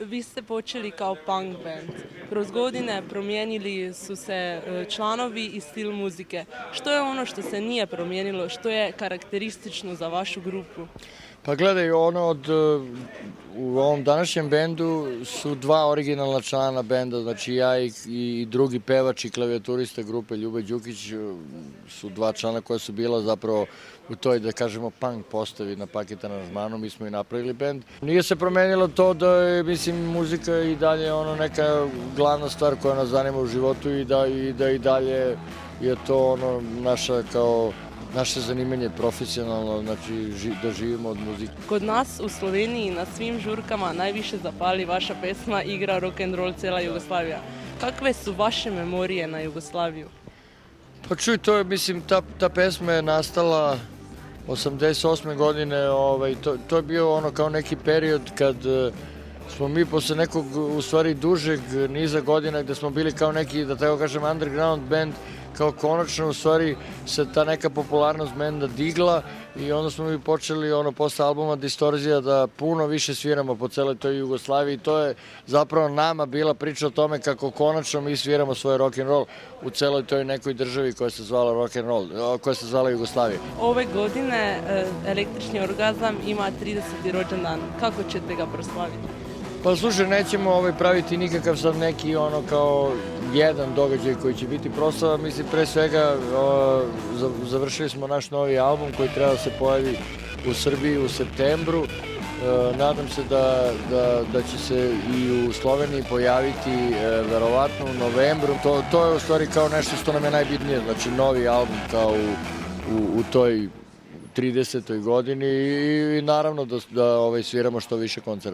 Vi ste počeli kao punk band. Kroz godine promijenili su se članovi i stil muzike. Što je ono što se nije promijenilo, što je karakteristično za vašu grupu? Pa gledaj, u ovom današnjem bendu su dva originalna člana benda, znači ja i drugi pevač i klavijaturista grupe Ljube Đukić su dva člana koja su bila zapravo u toj, da kažemo, punk postavi na Paket aranžmanu, mi smo i napravili bend. Nije se promenilo to da je, mislim, muzika i dalje neka glavna stvar koja nas zanima u životu i da i dalje je to naše zanimanje profesionalno, znači da živimo od muzike. Kod nas u Sloveniji na svim žurkama najviše zapali vaša pesma Igra rock'n'roll cijela Jugoslavija. Kakve su vaše memorije na Jugoslaviju? Pa čuj, to je, mislim, ta pesma je nastala 88. godine, to je bio kao neki period kad smo mi posle nekog, u stvari, dužeg niza godina gde smo bili kao neki, da tako kažem, underground band, kao konačno, u stvari, se ta neka popularnost benda digla i onda smo mi počeli, posle albuma Distorzija, da puno više sviramo po celoj toj Jugoslaviji. To je zapravo nama bila priča o tome kako konačno mi sviramo svoj rock'n'roll u celoj toj nekoj državi koja se zvala rock'n'roll, koja se zvala Jugoslavija. Ove godine Električni orgazam ima 30. rođendan. Kako ćete ga proslaviti? Pa slušaj, nećemo praviti nikakav sad neki kao jedan događaj koji će biti proslava. Mislim, pre svega završili smo naš novi album koji treba da se pojavi u Srbiji u septembru. Nadam se da će se i u Sloveniji pojaviti verovatno u novembru. To je u stvari kao nešto što nam je najbitnije, znači novi album kao u toj 30. godini i naravno da sviramo što više koncerta.